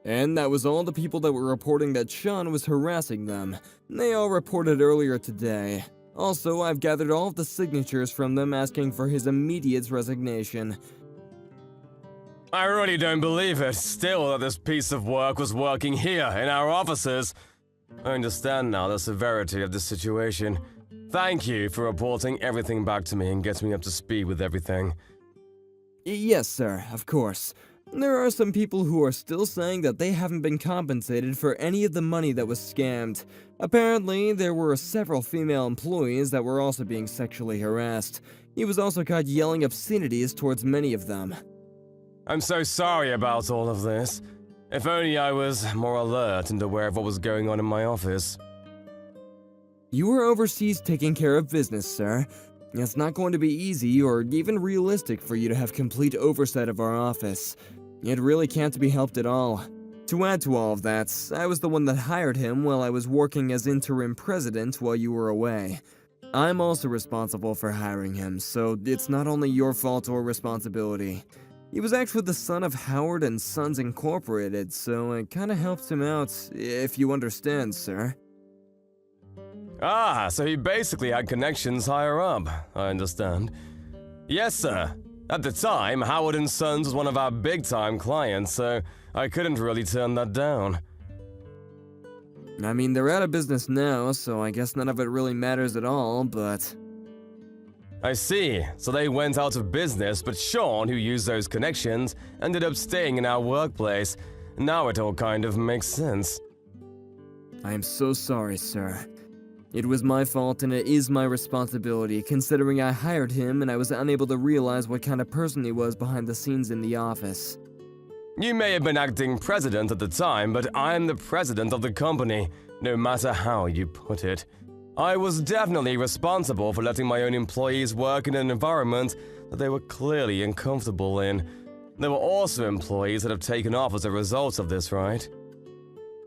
And that was all the people that were reporting that Sean was harassing them. They all reported earlier today. Also, I've gathered all of the signatures from them asking for his immediate resignation. I really don't believe it, still, that this piece of work was working here, in our offices. I understand now the severity of the situation. Thank you for reporting everything back to me and getting me up to speed with everything. Yes, sir, of course. There are some people who are still saying that they haven't been compensated for any of the money that was scammed. Apparently, there were several female employees that were also being sexually harassed. He was also caught yelling obscenities towards many of them. I'm so sorry about all of this. If only I was more alert and aware of what was going on in my office. You were overseas taking care of business, sir. It's not going to be easy or even realistic for you to have complete oversight of our office. It really can't be helped at all. To add to all of that, I was the one that hired him while I was working as interim president while you were away. I'm also responsible for hiring him, so it's not only your fault or responsibility. He was actually the son of Howard and Sons Incorporated, so it kinda helps him out, if you understand, sir. Ah, so he basically had connections higher up, I understand. Yes, sir. At the time, Howard and Sons was one of our big-time clients, so I couldn't really turn that down. I mean, they're out of business now, so I guess none of it really matters at all, but... I see. So they went out of business, but Sean, who used those connections, ended up staying in our workplace. Now it all kind of makes sense. I am so sorry, sir. It was my fault and it is my responsibility, considering I hired him and I was unable to realize what kind of person he was behind the scenes in the office. You may have been acting president at the time, but I'm the president of the company, no matter how you put it. I was definitely responsible for letting my own employees work in an environment that they were clearly uncomfortable in. There were also employees that have taken off as a result of this, right?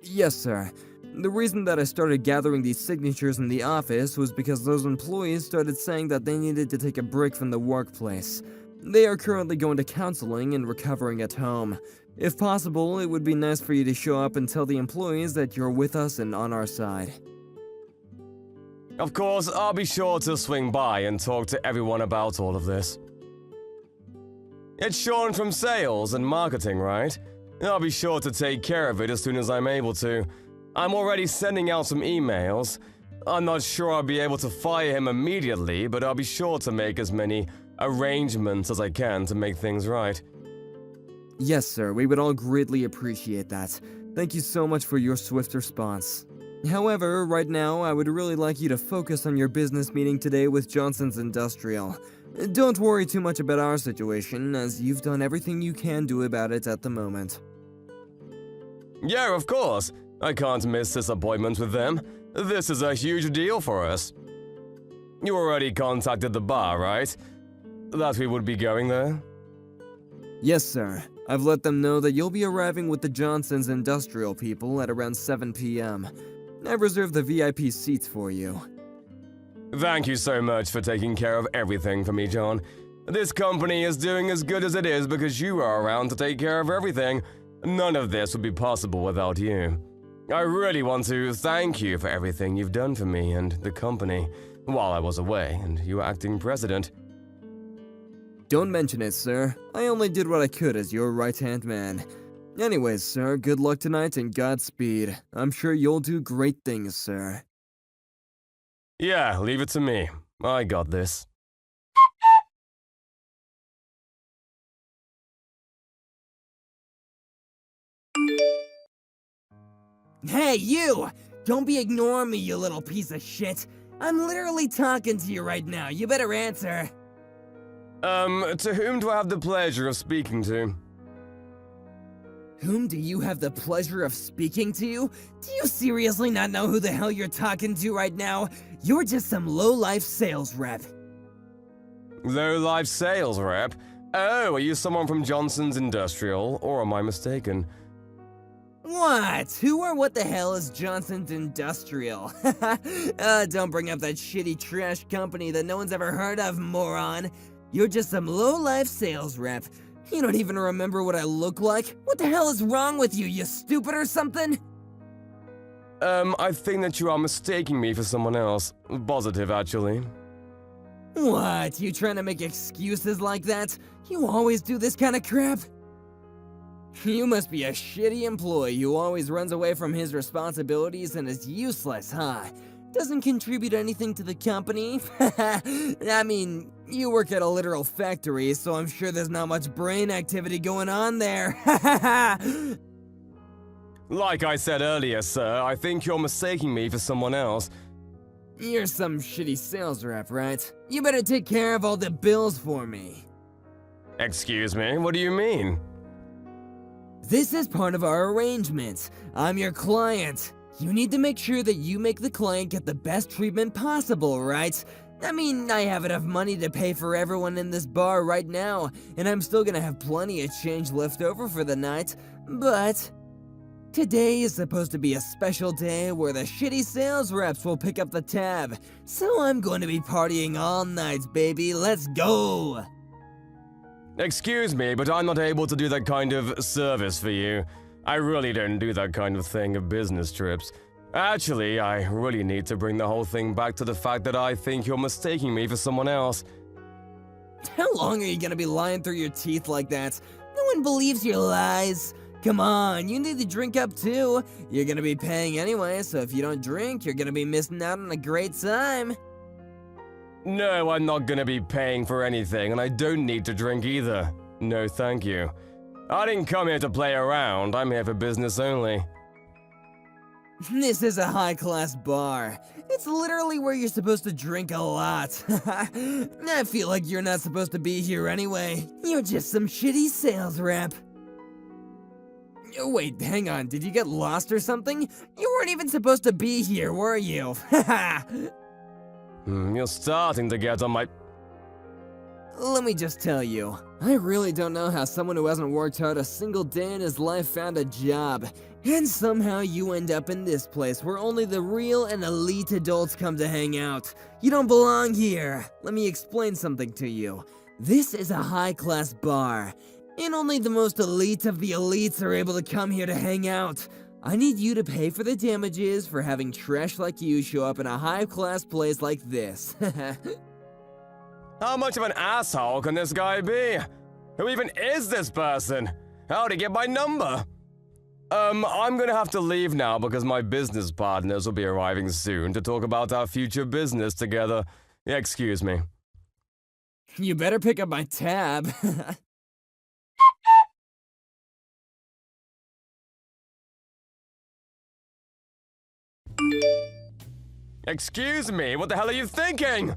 Yes, sir. The reason that I started gathering these signatures in the office was because those employees started saying that they needed to take a break from the workplace. They are currently going to counseling and recovering at home. If possible, it would be nice for you to show up and tell the employees that you're with us and on our side. Of course, I'll be sure to swing by and talk to everyone about all of this. It's Sean from sales and marketing, right? I'll be sure to take care of it as soon as I'm able to. I'm already sending out some emails. I'm not sure I'll be able to fire him immediately, but I'll be sure to make as many arrangements as I can to make things right. Yes, sir, we would all greatly appreciate that. Thank you so much for your swift response. However, right now, I would really like you to focus on your business meeting today with Johnson's Industrial. Don't worry too much about our situation, as you've done everything you can do about it at the moment. Yeah, of course. I can't miss this appointment with them. This is a huge deal for us. You already contacted the bar, right? That we would be going there? Yes, sir. I've let them know that you'll be arriving with the Johnson's Industrial people at around 7 p.m. I've reserved the VIP seats for you. Thank you so much for taking care of everything for me, John. This company is doing as good as it is because you are around to take care of everything. None of this would be possible without you. I really want to thank you for everything you've done for me and the company while I was away and you were acting president. Don't mention it, sir. I only did what I could as your right-hand man. Anyways, sir, good luck tonight and Godspeed. I'm sure you'll do great things, sir. Yeah, leave it to me. I got this. Hey, you! Don't be ignoring me, you little piece of shit. I'm literally talking to you right now. You better answer. To whom do I have the pleasure of speaking to? Whom do you have the pleasure of speaking to? Do you seriously not know who the hell you're talking to right now? You're just some low-life sales rep. Low-life sales rep? Oh, are you someone from Johnson's Industrial, or am I mistaken? What? Who or what the hell is Johnson's Industrial? Don't bring up that shitty trash company that no one's ever heard of, moron. You're just some low-life sales rep. You don't even remember what I look like? What the hell is wrong with you? You stupid or something? I think that you are mistaking me for someone else. Positive, actually. What? You trying to make excuses like that? You always do this kind of crap? You must be a shitty employee who always runs away from his responsibilities and is useless, huh? Doesn't contribute anything to the company? I mean, you work at a literal factory, so I'm sure there's not much brain activity going on there. Like I said earlier, sir, I think you're mistaking me for someone else. You're some shitty sales rep, right? You better take care of all the bills for me. Excuse me, what do you mean? This is part of our arrangement. I'm your client. You need to make sure that you make the client get the best treatment possible, right? I mean, I have enough money to pay for everyone in this bar right now, and I'm still gonna have plenty of change left over for the night, but today is supposed to be a special day where the shitty sales reps will pick up the tab, so I'm going to be partying all night, baby. Let's go! Excuse me, but I'm not able to do that kind of service for you. I really don't do that kind of thing of business trips. Actually, I really need to bring the whole thing back to the fact that I think you're mistaking me for someone else. How long are you gonna be lying through your teeth like that? No one believes your lies. Come on, you need to drink up too. You're gonna be paying anyway, so if you don't drink, you're gonna be missing out on a great time. No, I'm not gonna be paying for anything, and I don't need to drink either. No, thank you. I didn't come here to play around, I'm here for business only. This is a high-class bar. It's literally where you're supposed to drink a lot. I feel like you're not supposed to be here anyway. You're just some shitty sales rep. Wait, hang on, did you get lost or something? You weren't even supposed to be here, were you? You're starting to get on my... Let me just tell you, I really don't know how someone who hasn't worked hard a single day in his life found a job. And somehow you end up in this place where only the real and elite adults come to hang out. You don't belong here. Let me explain something to you. This is a high-class bar, and only the most elite of the elites are able to come here to hang out. I need you to pay for the damages for having trash like you show up in a high-class place like this. How much of an asshole can this guy be? Who even is this person? How'd he get my number? I'm gonna have to leave now because my business partners will be arriving soon to talk about our future business together. Excuse me. You better pick up my tab. Excuse me, what the hell are you thinking?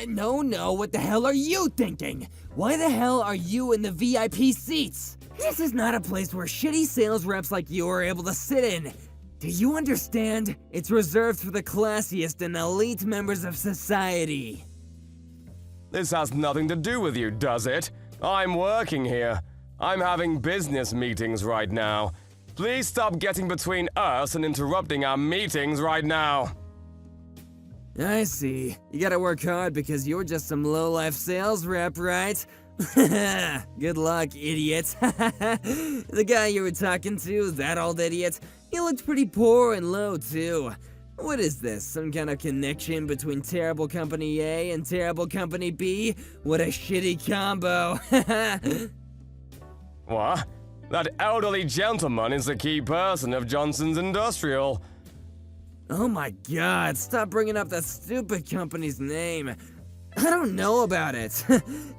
No, what the hell are you thinking? Why the hell are you in the VIP seats? This is not a place where shitty sales reps like you are able to sit in. Do you understand? It's reserved for the classiest and elite members of society. This has nothing to do with you, does it? I'm working here. I'm having business meetings right now. Please stop getting between us and interrupting our meetings right now. I see. You gotta work hard because you're just some low-life sales rep, right? Good luck, idiot. The guy you were talking to, that old idiot, he looked pretty poor and low, too. What is this, some kind of connection between terrible company A and terrible company B? What a shitty combo. What? That elderly gentleman is the key person of Johnson's Industrial. Oh my god, stop bringing up that stupid company's name. I don't know about it.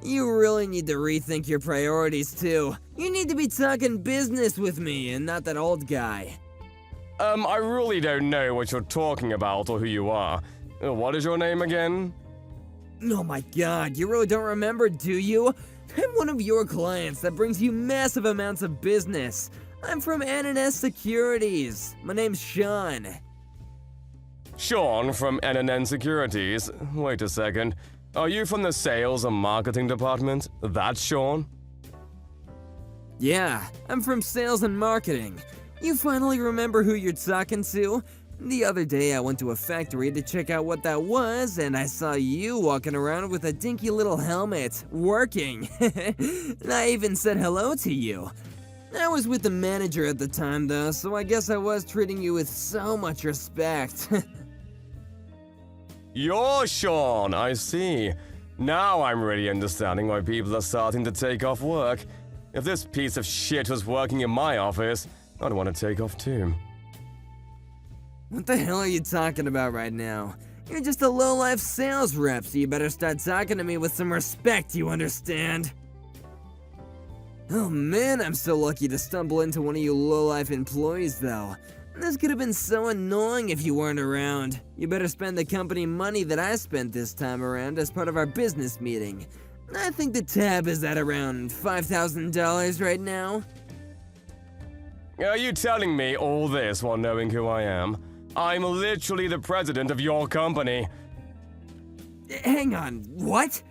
You really need to rethink your priorities too. You need to be talking business with me and not that old guy. I really don't know what you're talking about or who you are. What is your name again? Oh my god, you really don't remember, do you? I'm one of your clients that brings you massive amounts of business. I'm from N&S Securities. My name's Sean. Sean from NNN Securities. Wait a second. Are you from the sales and marketing department? That's Sean? Yeah, I'm from sales and marketing. You finally remember who you're talking to? The other day I went to a factory to check out what that was, and I saw you walking around with a dinky little helmet, working. And I even said hello to you. I was with the manager at the time though, so I guess I was treating you with so much respect. You're Sean, I see. Now I'm really understanding why people are starting to take off work. If this piece of shit was working in my office, I'd want to take off too. What the hell are you talking about right now? You're just a low-life sales rep, so you better start talking to me with some respect, you understand? Oh man, I'm so lucky to stumble into one of you low-life employees though. This could have been so annoying if you weren't around. You better spend the company money that I spent this time around as part of our business meeting. I think the tab is at around $5,000 right now. Are you telling me all this while knowing who I am? I'm literally the president of your company. Hang on, what?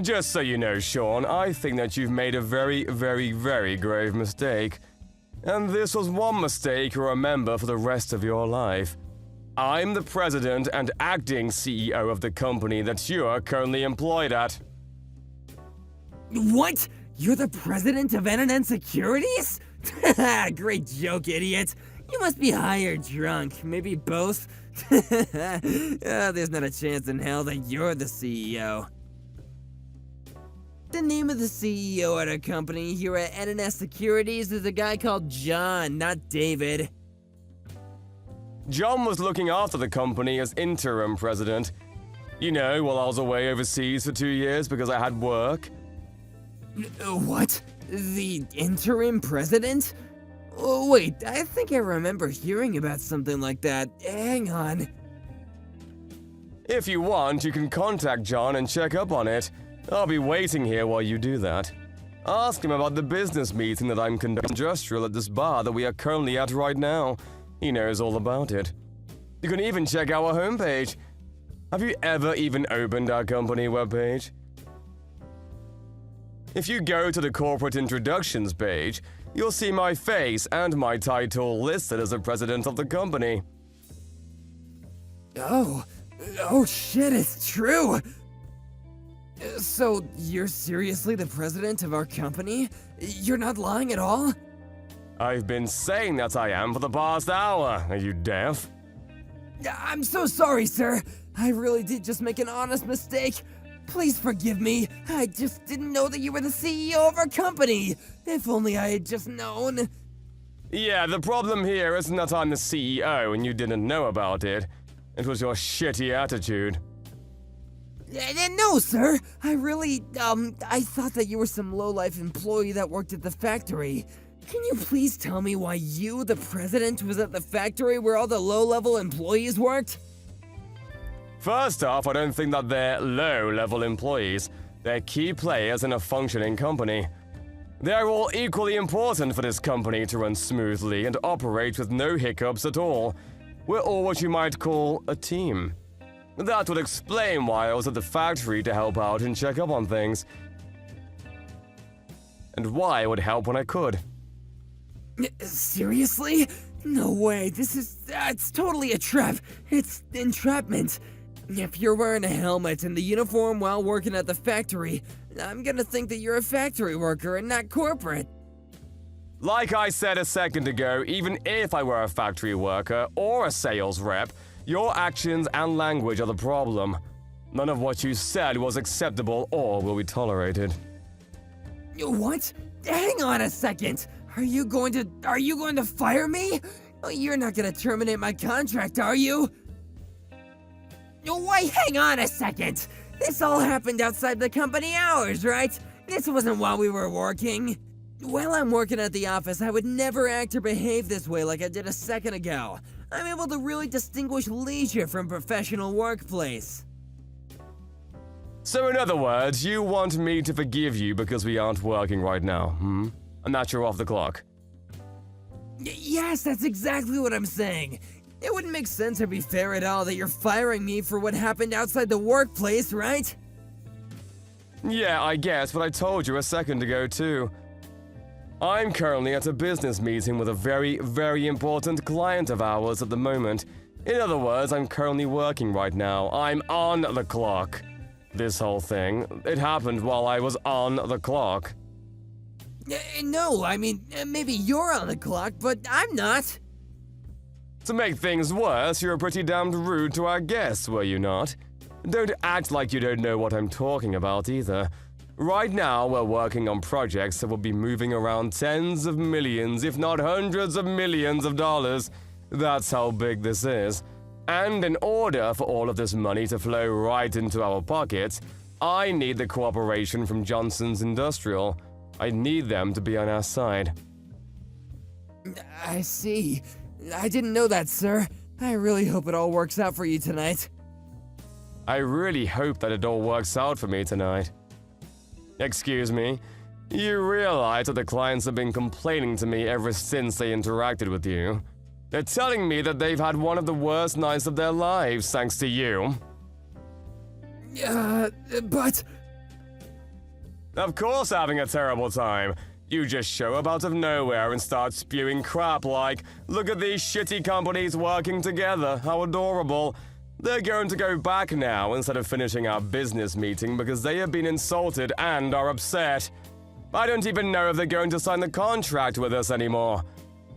Just so you know, Sean, I think that you've made a very, very, very grave mistake. And this was one mistake you'll remember for the rest of your life. I'm the president and acting CEO of the company that you're currently employed at. What? You're the president of N&N Securities? Great joke, idiot. You must be high or drunk, maybe both. There's not a chance in hell that you're the CEO. The name of the CEO at our company here at N&S Securities is a guy called John, not David. John was looking after the company as interim president. You know, while I was away overseas for 2 years because I had work. What? The interim president? Oh, wait, I think I remember hearing about something like that. Hang on. If you want, you can contact John and check up on it. I'll be waiting here while you do that. Ask him about the business meeting that I'm conducting industrial at this bar that we are currently at right now. He knows all about it. You can even check our homepage. Have you ever even opened our company webpage? If you go to the corporate introductions page, you'll see my face and my title listed as the president of the company. Oh shit, it's true! So, you're seriously the president of our company? You're not lying at all? I've been saying that I am for the past hour. Are you deaf? I'm so sorry, sir. I really did just make an honest mistake. Please forgive me. I just didn't know that you were the CEO of our company. If only I had just known. Yeah, the problem here isn't that I'm the CEO and you didn't know about it. It was your shitty attitude. No, sir. I really, I thought that you were some low-life employee that worked at the factory. Can you please tell me why you, the president, was at the factory where all the low-level employees worked? First off, I don't think that they're low-level employees. They're key players in a functioning company. They're all equally important for this company to run smoothly and operate with no hiccups at all. We're all what you might call a team. That would explain why I was at the factory to help out and check up on things. And why I would help when I could. Seriously? No way, it's totally a trap. It's entrapment. If you're wearing a helmet and the uniform while working at the factory, I'm gonna think that you're a factory worker and not corporate. Like I said a second ago, even if I were a factory worker or a sales rep, your actions and language are the problem. None of what you said was acceptable or will be tolerated. What? Hang on a second. Are you going to fire me? You're not gonna terminate my contract, are you? Wait, hang on a second. This all happened outside the company hours, right? This wasn't while we were working. While I'm working at the office, I would never act or behave this way like I did a second ago. I'm able to really distinguish leisure from professional workplace. So in other words, you want me to forgive you because we aren't working right now, And that you're off the clock. Yes, that's exactly what I'm saying. It wouldn't make sense or be fair at all that you're firing me for what happened outside the workplace, right? Yeah, I guess, but I told you a second ago too. I'm currently at a business meeting with a very, very important client of ours at the moment. In other words, I'm currently working right now. I'm on the clock. This whole thing, it happened while I was on the clock. No, I mean, maybe you're on the clock, but I'm not. To make things worse, you were pretty damned rude to our guests, were you not? Don't act like you don't know what I'm talking about either. Right now, we're working on projects that will be moving around tens of millions, if not hundreds of millions of dollars. That's how big this is. And in order for all of this money to flow right into our pockets, I need the cooperation from Johnson's Industrial. I need them to be on our side. I see. I didn't know that, sir. I really hope it all works out for you tonight. I really hope that it all works out for me tonight. Excuse me, you realize that the clients have been complaining to me ever since they interacted with you. They're telling me that they've had one of the worst nights of their lives thanks to you. But... Of course having a terrible time. You just show up out of nowhere and start spewing crap like, look at these shitty companies working together, how adorable. They're going to go back now instead of finishing our business meeting because they have been insulted and are upset. I don't even know if they're going to sign the contract with us anymore.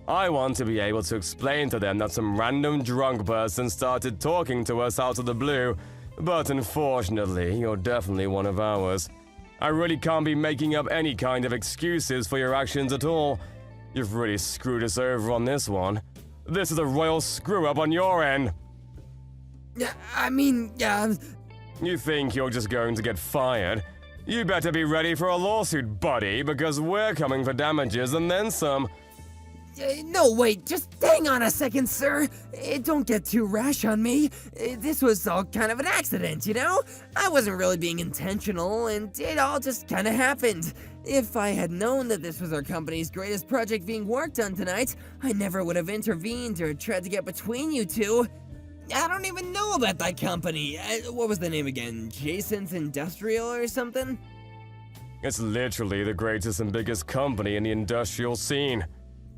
I want to be able to explain to them that some random drunk person started talking to us out of the blue, but unfortunately, you're definitely one of ours. I really can't be making up any kind of excuses for your actions at all. You've really screwed us over on this one. This is a royal screw-up on your end. I mean, You think you're just going to get fired? You better be ready for a lawsuit, buddy, because we're coming for damages and then some. No, wait, just hang on a second, sir. Don't get too rash on me. This was all kind of an accident, you know? I wasn't really being intentional, and it all just kind of happened. If I had known that this was our company's greatest project being worked on tonight, I never would have intervened or tried to get between you two. I don't even know about that company. What was the name again? Jason's Industrial or something? It's literally the greatest and biggest company in the industrial scene.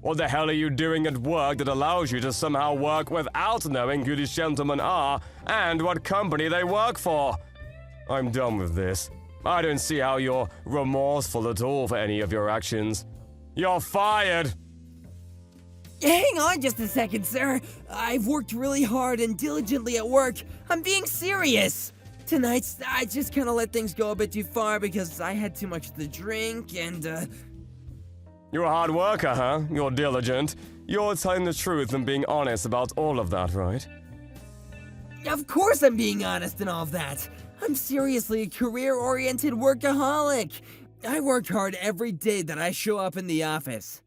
What the hell are you doing at work that allows you to somehow work without knowing who these gentlemen are and what company they work for? I'm done with this. I don't see how you're remorseful at all for any of your actions. You're fired! Hang on just a second, sir. I've worked really hard and diligently at work. I'm being serious. Tonight, I just kind of let things go a bit too far because I had too much to drink and, You're a hard worker, huh? You're diligent. You're telling the truth and being honest about all of that, right? Of course I'm being honest in all of that. I'm seriously a career-oriented workaholic. I work hard every day that I show up in the office.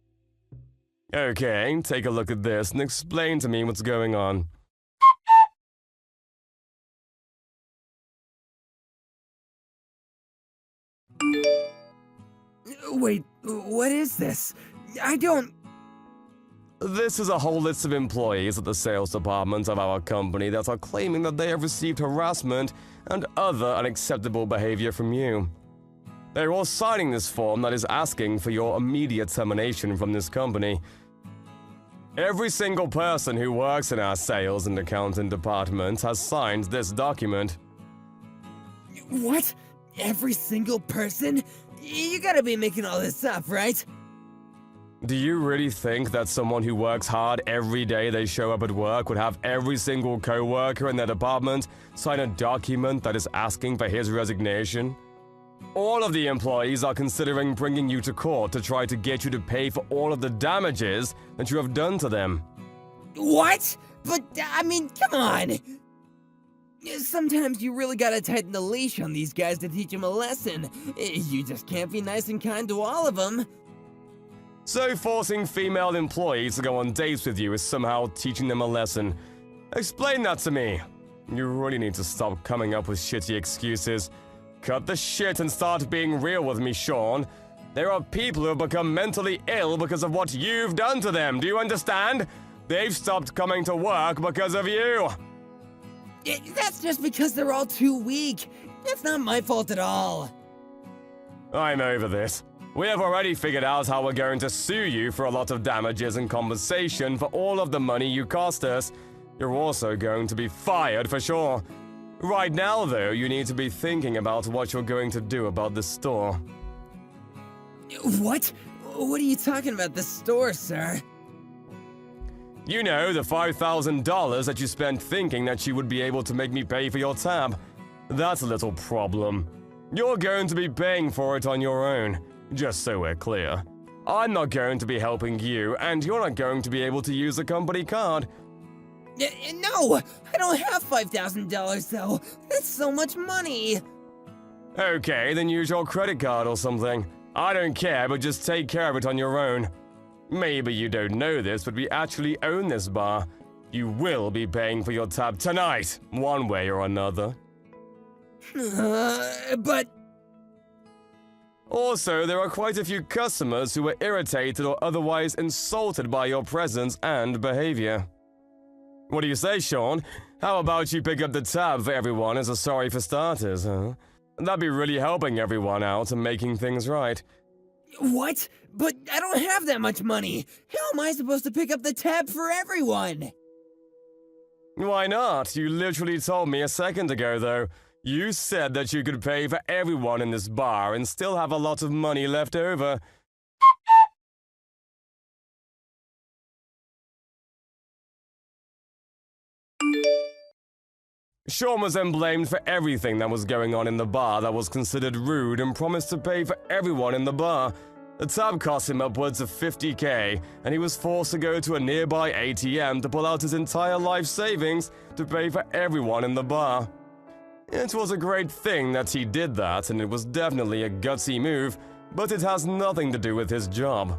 Okay, take a look at this and explain to me what's going on. Wait, what is this? I don't... This is a whole list of employees at the sales department of our company that are claiming that they have received harassment and other unacceptable behavior from you. They're all signing this form that is asking for your immediate termination from this company. Every single person who works in our sales and accounting department has signed this document. What? Every single person? You gotta be making all this up, right? Do you really think that someone who works hard every day they show up at work would have every single co-worker in their department sign a document that is asking for his resignation? All of the employees are considering bringing you to court to try to get you to pay for all of the damages that you have done to them. What? But, I mean, come on! Sometimes you really gotta tighten the leash on these guys to teach them a lesson. You just can't be nice and kind to all of them. So forcing female employees to go on dates with you is somehow teaching them a lesson. Explain that to me. You really need to stop coming up with shitty excuses. Cut the shit and start being real with me, Sean. There are people who have become mentally ill because of what you've done to them, do you understand? They've stopped coming to work because of you. That's just because they're all too weak. That's not my fault at all. I'm over this. We have already figured out how we're going to sue you for a lot of damages and compensation for all of the money you cost us. You're also going to be fired for sure. Right now, though, you need to be thinking about what you're going to do about the store. What? What are you talking about, the store, sir? You know, the $5,000 that you spent thinking that you would be able to make me pay for your tab. That's a little problem. You're going to be paying for it on your own, just so we're clear. I'm not going to be helping you, and you're not going to be able to use the company card. No! I don't have $5,000, though. That's so much money! Okay, then use your credit card or something. I don't care, but just take care of it on your own. Maybe you don't know this, but we actually own this bar. You will be paying for your tab tonight, one way or another. But... Also, there are quite a few customers who were irritated or otherwise insulted by your presence and behavior. What do you say, Sean? How about you pick up the tab for everyone as a sorry for starters, huh? That'd be really helping everyone out and making things right. What? But I don't have that much money! How am I supposed to pick up the tab for everyone? Why not? You literally told me a second ago, though. You said that you could pay for everyone in this bar and still have a lot of money left over. Sean was then blamed for everything that was going on in the bar that was considered rude and promised to pay for everyone in the bar. The tab cost him upwards of $50K, and he was forced to go to a nearby ATM to pull out his entire life savings to pay for everyone in the bar. It was a great thing that he did that, and it was definitely a gutsy move, but it has nothing to do with his job.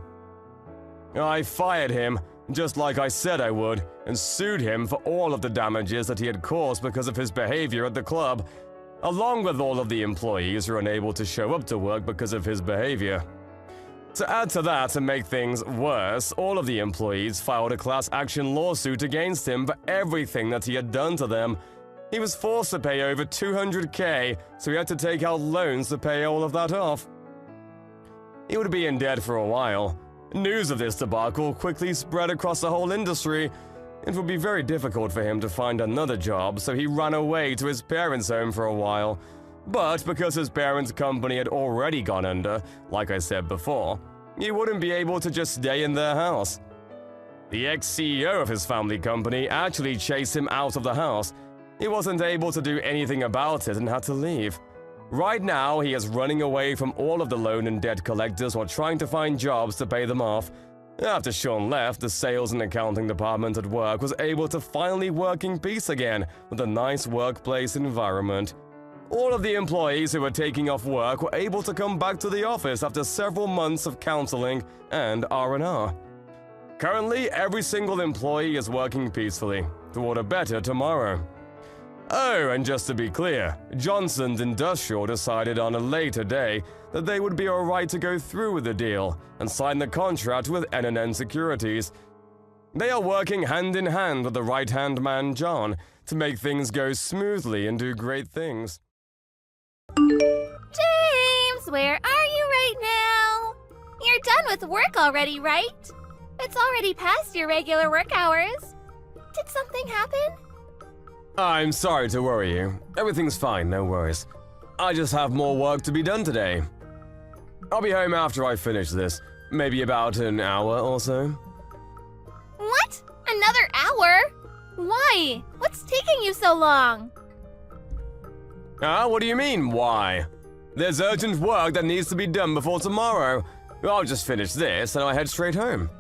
I fired him, just like I said I would, and sued him for all of the damages that he had caused because of his behavior at the club, along with all of the employees who were unable to show up to work because of his behavior. To add to that and make things worse, all of the employees filed a class action lawsuit against him for everything that he had done to them. He was forced to pay over $200K, so he had to take out loans to pay all of that off. He would be in debt for a while. News of this debacle quickly spread across the whole industry. It would be very difficult for him to find another job, so he ran away to his parents' home for a while. But because his parents' company had already gone under, like I said before, he wouldn't be able to just stay in their house. The ex-CEO of his family company actually chased him out of the house. He wasn't able to do anything about it and had to leave. Right now, he is running away from all of the loan and debt collectors while trying to find jobs to pay them off. After Sean left, the sales and accounting department at work was able to finally work in peace again with a nice workplace environment. All of the employees who were taking off work were able to come back to the office after several months of counseling and R&R. Currently, every single employee is working peacefully toward a better tomorrow. Oh, and just to be clear, Johnson's Industrial decided on a later day that they would be alright to go through with the deal and sign the contract with NNN Securities. They are working hand in hand with the right-hand man John to make things go smoothly and do great things. James, where are you right now? You're done with work already, right? It's already past your regular work hours. Did something happen? I'm sorry to worry you. Everything's fine, no worries. I just have more work to be done today. I'll be home after I finish this, maybe about an hour or so. What? Another hour? Why? What's taking you so long? What do you mean, why? There's urgent work that needs to be done before tomorrow. I'll just finish this and I'll head straight home.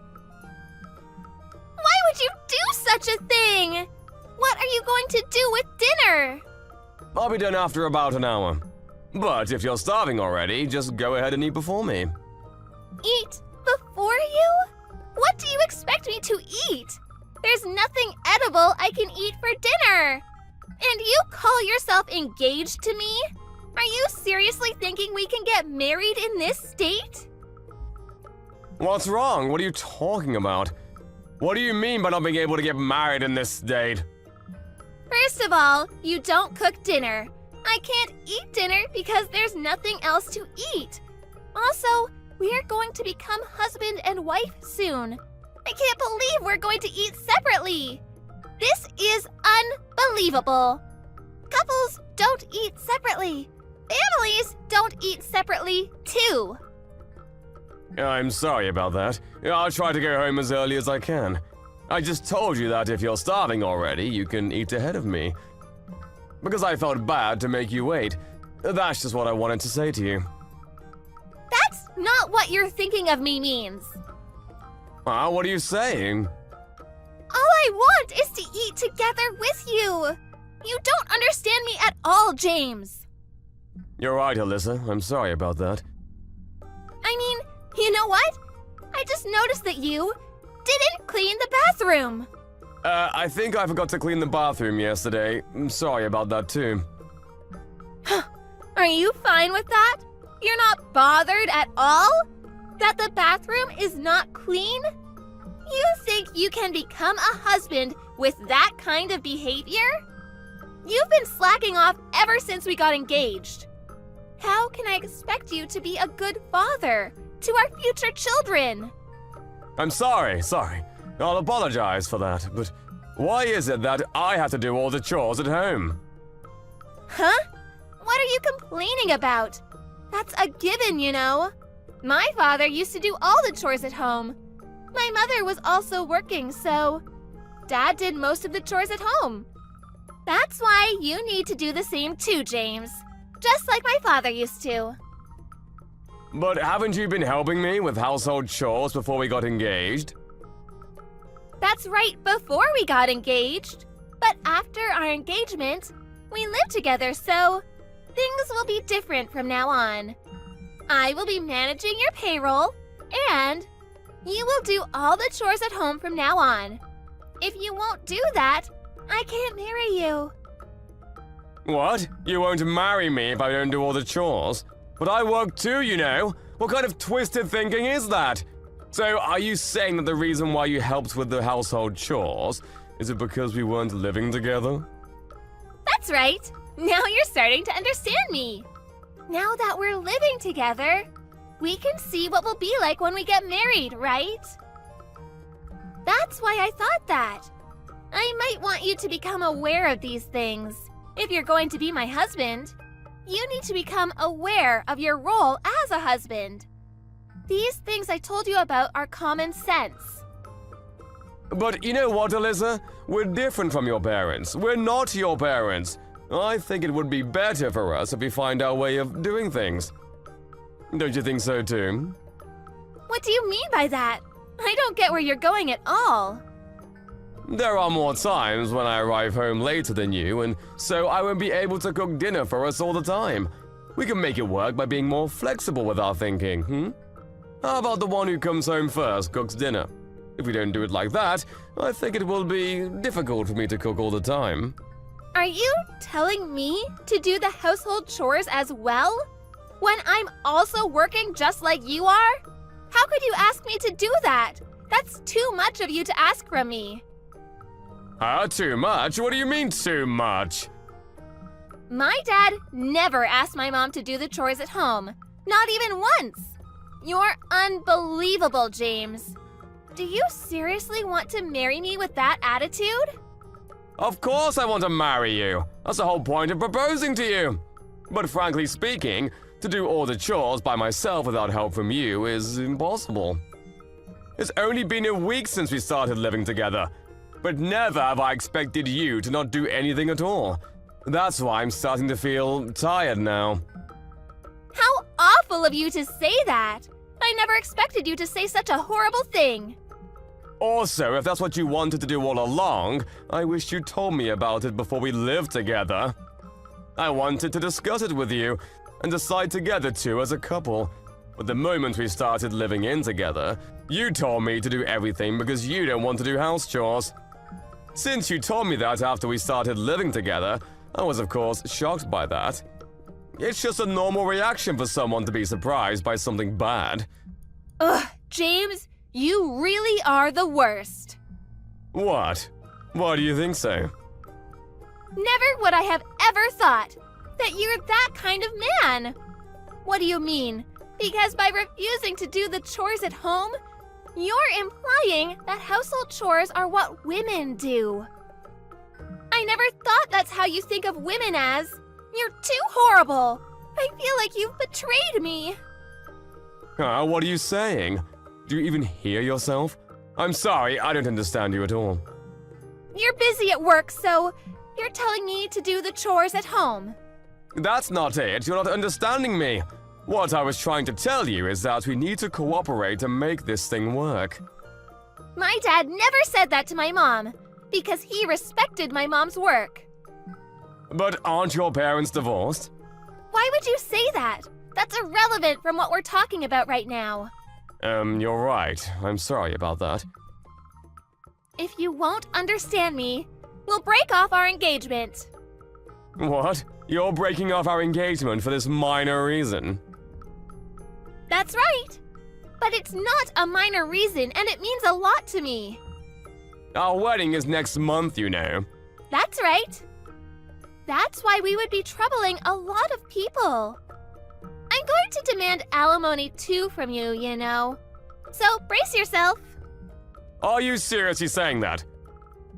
Why would you do such a thing? What are you going to do with dinner? I'll be done after about an hour. But if you're starving already, just go ahead and eat before me. Eat before you? What do you expect me to eat? There's nothing edible I can eat for dinner. And you call yourself engaged to me? Are you seriously thinking we can get married in this state? What's wrong? What are you talking about? What do you mean by not being able to get married in this state? First of all, you don't cook dinner. I can't eat dinner because there's nothing else to eat. Also, we're going to become husband and wife soon. I can't believe we're going to eat separately. This is unbelievable. Couples don't eat separately. Families don't eat separately, too. I'm sorry about that. I'll try to go home as early as I can. I just told you that if you're starving already, you can eat ahead of me. Because I felt bad to make you wait. That's just what I wanted to say to you. That's not what you're thinking of me means. What are you saying? All I want is to eat together with you. You don't understand me at all, James. You're right, Alyssa. I'm sorry about that. I mean, you know what? I just noticed that you didn't clean the bathroom. I think I forgot to clean the bathroom yesterday. I'm sorry about that too. Are you fine with that? You're not bothered at all? That the bathroom is not clean? You think you can become a husband with that kind of behavior? You've been slacking off ever since we got engaged. How can I expect you to be a good father to our future children? I'm sorry. I'll apologize for that, but why is it that I have to do all the chores at home? Huh? What are you complaining about? That's a given, you know. My father used to do all the chores at home. My mother was also working, so Dad did most of the chores at home. That's why you need to do the same too, James. Just like my father used to. But haven't you been helping me with household chores before we got engaged? That's right, before we got engaged. But after our engagement, we lived together, so things will be different from now on. I will be managing your payroll, and you will do all the chores at home from now on. If you won't do that, I can't marry you. What? You won't marry me if I don't do all the chores? But I work too, you know. What kind of twisted thinking is that? So, are you saying that the reason why you helped with the household chores is it because we weren't living together? That's right. Now you're starting to understand me. Now that we're living together, we can see what we'll be like when we get married, right? That's why I thought that. I might want you to become aware of these things. If you're going to be my husband, you need to become aware of your role as a husband. These things I told you about are common sense. But you know what, Alyssa? We're different from your parents. We're not your parents. I think it would be better for us if we find our way of doing things. Don't you think so too? What do you mean by that? I don't get where you're going at all. There are more times when I arrive home later than you, and so I won't be able to cook dinner for us all the time. We can make it work by being more flexible with our thinking, How about the one who comes home first cooks dinner? If we don't do it like that, I think it will be difficult for me to cook all the time. Are you telling me to do the household chores as well? When I'm also working just like you are? How could you ask me to do that? That's too much of you to ask from me. Too much? What do you mean, too much? My dad never asked my mom to do the chores at home. Not even once. You're unbelievable, James. Do you seriously want to marry me with that attitude? Of course I want to marry you. That's the whole point of proposing to you. But frankly speaking, to do all the chores by myself without help from you is impossible. It's only been a week since we started living together. But never have I expected you to not do anything at all. That's why I'm starting to feel tired now. How awful of you to say that! I never expected you to say such a horrible thing. Also, if that's what you wanted to do all along, I wish you told me about it before we lived together. I wanted to discuss it with you and decide together too as a couple. But the moment we started living in together, you told me to do everything because you don't want to do house chores. Since you told me that after we started living together, I was of course shocked by that. It's just a normal reaction for someone to be surprised by something bad. Ugh, James, you really are the worst. What? Why do you think so? Never would I have ever thought that you're that kind of man. What do you mean? Because by refusing to do the chores at home, you're implying that household chores are what women do. I never thought that's how you think of women as. You're too horrible. I feel like you've betrayed me. What are you saying? Do you even hear yourself? I'm sorry, I don't understand you at all. You're busy at work, so you're telling me to do the chores at home. That's not it, you're not understanding me. What I was trying to tell you is that we need to cooperate to make this thing work. My dad never said that to my mom, because he respected my mom's work. But aren't your parents divorced? Why would you say that? That's irrelevant from what we're talking about right now. You're right. I'm sorry about that. If you won't understand me, we'll break off our engagement. What? You're breaking off our engagement for this minor reason? That's right. But it's not a minor reason, and it means a lot to me. Our wedding is next month, you know. That's right. That's why we would be troubling a lot of people. I'm going to demand alimony too from you, you know. So brace yourself. Are you seriously saying that?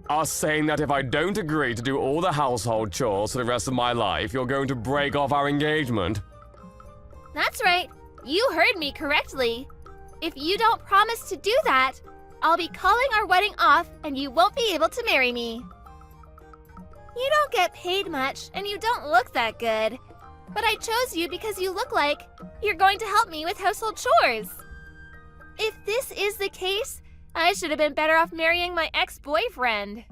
Are saying that if I don't agree to do all the household chores for the rest of my life, you're going to break off our engagement? That's right. You heard me correctly. If you don't promise to do that, I'll be calling our wedding off and you won't be able to marry me. You don't get paid much and you don't look that good. But I chose you because you look like you're going to help me with household chores. If this is the case, I should have been better off marrying my ex-boyfriend.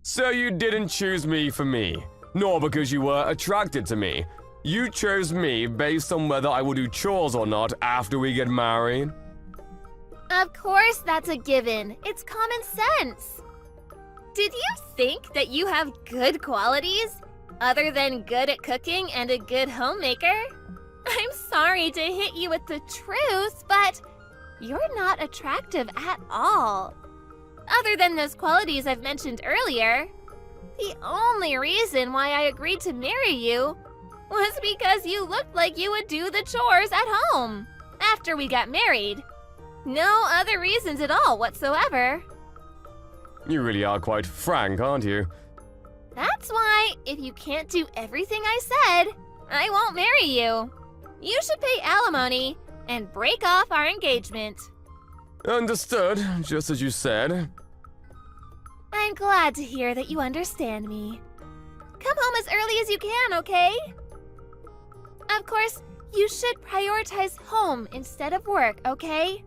So you didn't choose me for me, nor because you were attracted to me. You chose me based on whether I will do chores or not after we get married? Of course that's a given. It's common sense. Did you think that you have good qualities, other than good at cooking and a good homemaker? I'm sorry to hit you with the truth, but you're not attractive at all. Other than those qualities I've mentioned earlier, the only reason why I agreed to marry you was because you looked like you would do the chores at home after we got married. No other reasons at all whatsoever. You really are quite frank, aren't you? That's why, if you can't do everything I said, I won't marry you. You should pay alimony and break off our engagement. Understood, just as you said. I'm glad to hear that you understand me. Come home as early as you can, okay? Of course, you should prioritize home instead of work, okay?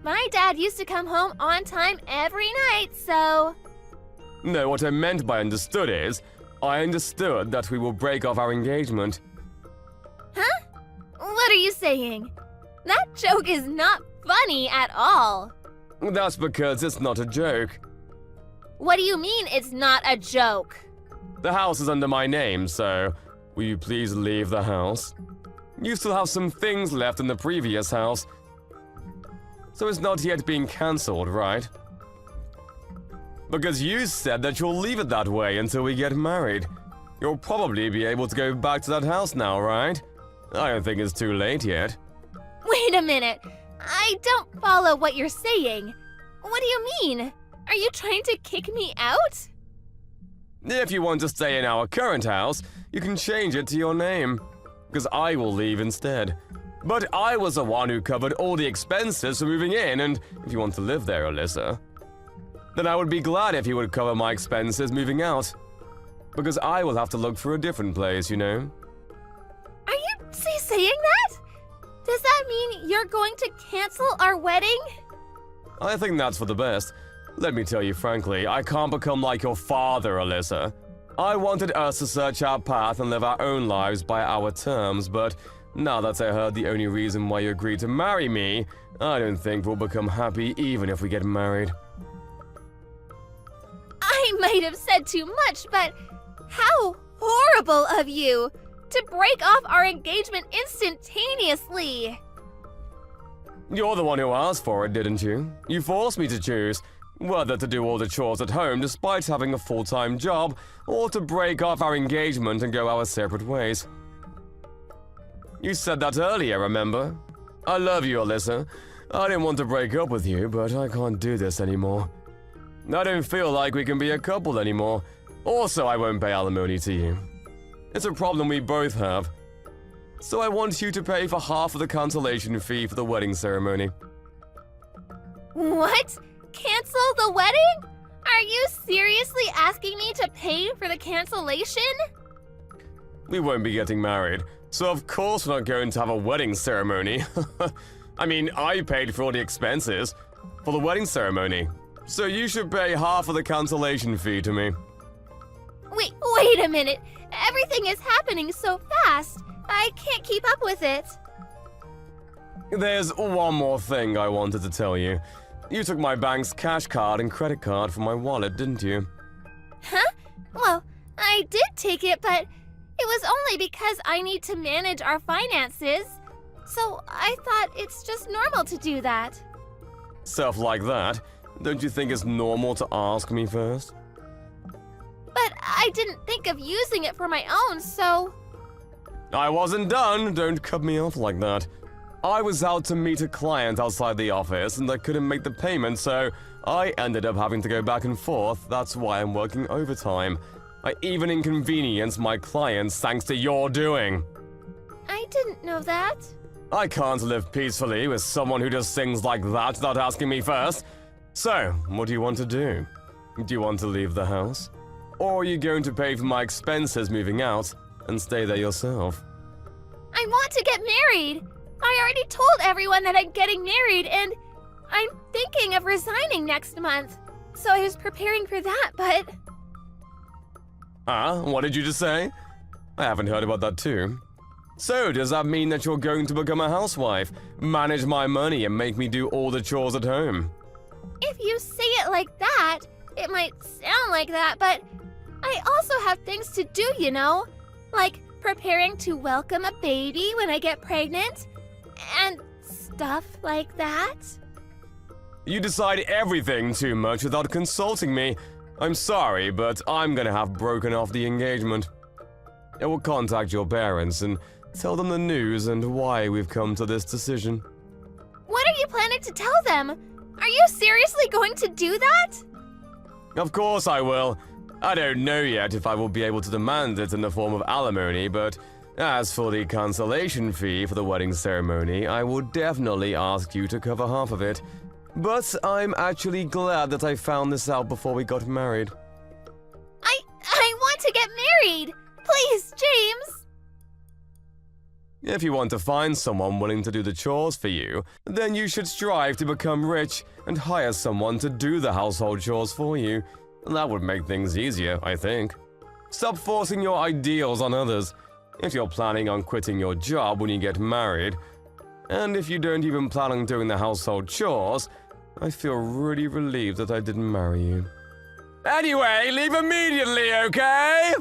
My dad used to come home on time every night, so... No, what I meant by understood is, I understood that we will break off our engagement. Huh? What are you saying? That joke is not funny at all. That's because it's not a joke. What do you mean it's not a joke? The house is under my name, so will you please leave the house? You still have some things left in the previous house, so it's not yet being cancelled, right? Because you said that you'll leave it that way until we get married. You'll probably be able to go back to that house now, right? I don't think it's too late yet. Wait a minute. I don't follow what you're saying. What do you mean? Are you trying to kick me out? If you want to stay in our current house, you can change it to your name. Because I will leave instead. But I was the one who covered all the expenses for moving in, and if you want to live there, Alyssa, then I would be glad if you would cover my expenses moving out. Because I will have to look for a different place, you know? Are you saying that? Does that mean you're going to cancel our wedding? I think that's for the best. Let me tell you frankly, I can't become like your father, Alyssa. I wanted us to search our path and live our own lives by our terms, but now that I heard the only reason why you agreed to marry me, I don't think we'll become happy even if we get married. I might have said too much, but how horrible of you to break off our engagement instantaneously. You're the one who asked for it, didn't you? You forced me to choose whether to do all the chores at home despite having a full-time job, or to break off our engagement and go our separate ways. You said that earlier, remember? I love you, Alyssa. I didn't want to break up with you, but I can't do this anymore. I don't feel like we can be a couple anymore. Also, I won't pay alimony to you. It's a problem we both have. So I want you to pay for half of the cancellation fee for the wedding ceremony. What? Cancel the wedding? Are you seriously asking me to pay for the cancellation? We won't be getting married, so of course we're not going to have a wedding ceremony. I mean, I paid for all the expenses for the wedding ceremony, so you should pay half of the cancellation fee to me. Wait a minute. Everything is happening so fast. I can't keep up with it. There's one more thing I wanted to tell you. You took my bank's cash card and credit card from my wallet, didn't you? Huh? Well, I did take it, but it was only because I need to manage our finances. So I thought it's just normal to do that. Stuff like that. Don't you think it's normal to ask me first? But I didn't think of using it for my own, so... I wasn't done. Don't cut me off like that. I was out to meet a client outside the office and I couldn't make the payment, so I ended up having to go back and forth. That's why I'm working overtime. I even inconvenienced my clients thanks to your doing. I didn't know that. I can't live peacefully with someone who does things like that without asking me first. So, what do you want to do? Do you want to leave the house? Or are you going to pay for my expenses moving out and stay there yourself? I want to get married. I already told everyone that I'm getting married, and I'm thinking of resigning next month. So I was preparing for that, but... What did you just say? I haven't heard about that too. So, does that mean that you're going to become a housewife, manage my money, and make me do all the chores at home? If you say it like that, it might sound like that, but I also have things to do, you know? Like preparing to welcome a baby when I get pregnant, and stuff like that. You decide everything too much without consulting me. I'm sorry, but I'm gonna have broken off the engagement. I will contact your parents and tell them the news and why we've come to this decision. What are you planning to tell them? Are you seriously going to do that? Of course I will. I don't know yet if I will be able to demand it in the form of alimony, but as for the cancellation fee for the wedding ceremony, I will definitely ask you to cover half of it. But I'm actually glad that I found this out before we got married. I want to get married! Please, James! If you want to find someone willing to do the chores for you, then you should strive to become rich and hire someone to do the household chores for you. That would make things easier, I think. Stop forcing your ideals on others. If you're planning on quitting your job when you get married, and if you don't even plan on doing the household chores, I feel really relieved that I didn't marry you. Anyway, leave immediately, okay?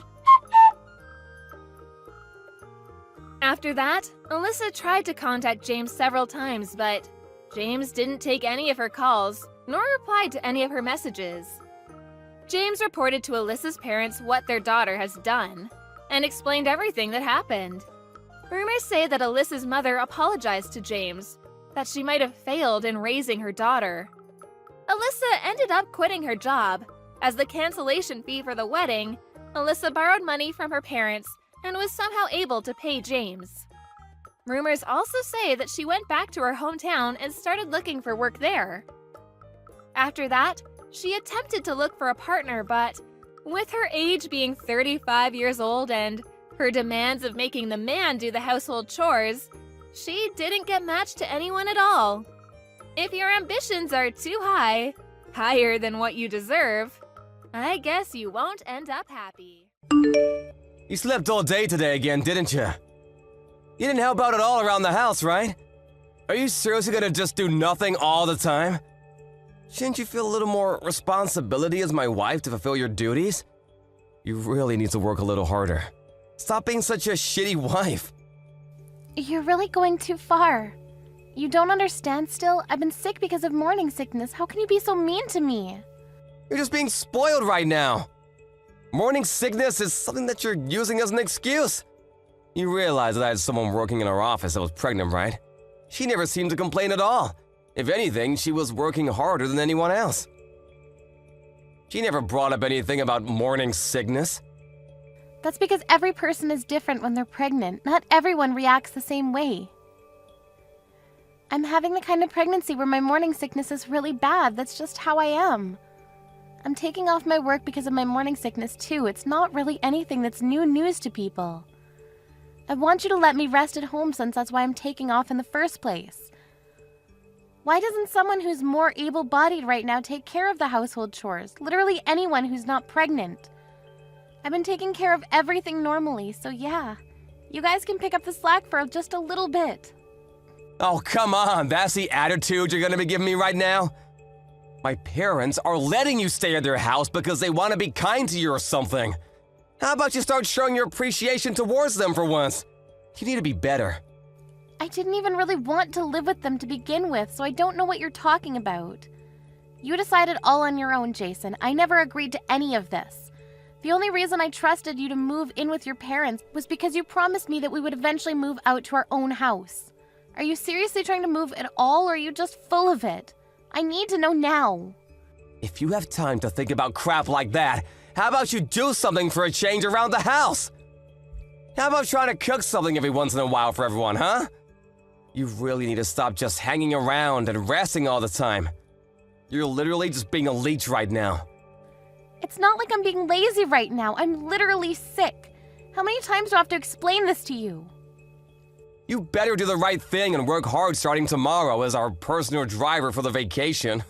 After that, Alyssa tried to contact James several times, but James didn't take any of her calls, nor replied to any of her messages. James reported to Alyssa's parents what their daughter has done, and explained everything that happened. Rumors say that Alyssa's mother apologized to James, that she might have failed in raising her daughter. Alyssa ended up quitting her job. As the cancellation fee for the wedding, Alyssa borrowed money from her parents and was somehow able to pay James. Rumors also say that she went back to her hometown and started looking for work there. After that, she attempted to look for a partner, but with her age being 35 years old and her demands of making the man do the household chores, she didn't get matched to anyone at all. If your ambitions are too high, higher than what you deserve, I guess you won't end up happy. You slept all day today again, didn't you? You didn't help out at all around the house, right? Are you seriously gonna just do nothing all the time? Shouldn't you feel a little more responsibility as my wife to fulfill your duties? You really need to work a little harder. Stop being such a shitty wife. You're really going too far. You don't understand still? I've been sick because of morning sickness. How can you be so mean to me? You're just being spoiled right now. Morning sickness is something that you're using as an excuse. You realize that I had someone working in our office that was pregnant, right? She never seemed to complain at all. If anything, she was working harder than anyone else. She never brought up anything about morning sickness. That's because every person is different when they're pregnant. Not everyone reacts the same way. I'm having the kind of pregnancy where my morning sickness is really bad. That's just how I am. I'm taking off my work because of my morning sickness too. It's not really anything that's new news to people. I want you to let me rest at home since that's why I'm taking off in the first place. Why doesn't someone who's more able-bodied right now take care of the household chores? Literally anyone who's not pregnant. I've been taking care of everything normally, so yeah. You guys can pick up the slack for just a little bit. Oh, come on, that's the attitude you're gonna be giving me right now? My parents are letting you stay at their house because they want to be kind to you or something. How about you start showing your appreciation towards them for once? You need to be better. I didn't even really want to live with them to begin with, so I don't know what you're talking about. You decided all on your own, Jason. I never agreed to any of this. The only reason I trusted you to move in with your parents was because you promised me that we would eventually move out to our own house. Are you seriously trying to move at all, or are you just full of it? I need to know now. If you have time to think about crap like that, how about you do something for a change around the house? How about trying to cook something every once in a while for everyone, huh? You really need to stop just hanging around and resting all the time. You're literally just being a leech right now. It's not like I'm being lazy right now. I'm literally sick. How many times do I have to explain this to you? You better do the right thing and work hard starting tomorrow as our personal driver for the vacation.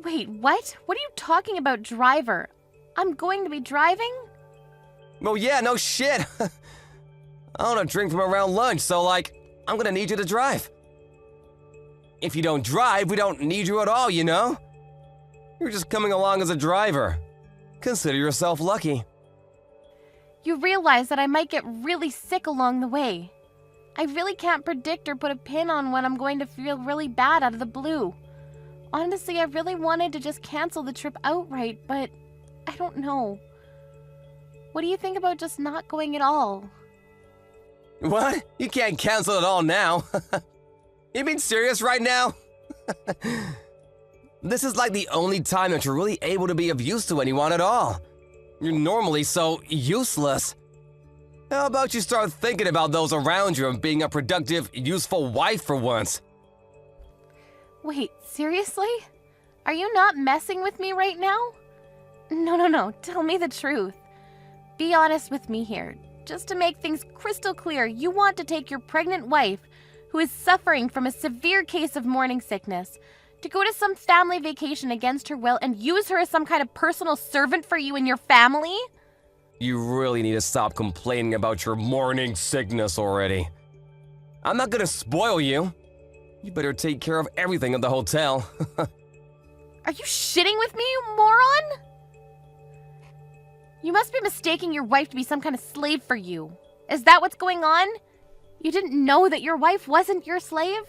Wait, what? What are you talking about, driver? I'm going to be driving? Well, yeah, no shit. I want to drink from around lunch, so I'm gonna need you to drive. If you don't drive, we don't need you at all, you know? You're just coming along as a driver. Consider yourself lucky. You realize that I might get really sick along the way. I really can't predict or put a pin on when I'm going to feel really bad out of the blue. Honestly, I really wanted to just cancel the trip outright, but I don't know. What do you think about just not going at all? What? You can't cancel it all now. You being serious right now? This is like the only time that you're really able to be of use to anyone at all. You're normally so useless. How about you start thinking about those around you and being a productive, useful wife for once? Wait, seriously? Are you not messing with me right now? No, tell me the truth. Be honest with me here. Just to make things crystal clear, you want to take your pregnant wife, who is suffering from a severe case of morning sickness, to go to some family vacation against her will and use her as some kind of personal servant for you and your family? You really need to stop complaining about your morning sickness already. I'm not gonna spoil you. You better take care of everything at the hotel. Are you shitting with me, you moron? You must be mistaking your wife to be some kind of slave for you. Is that what's going on? You didn't know that your wife wasn't your slave?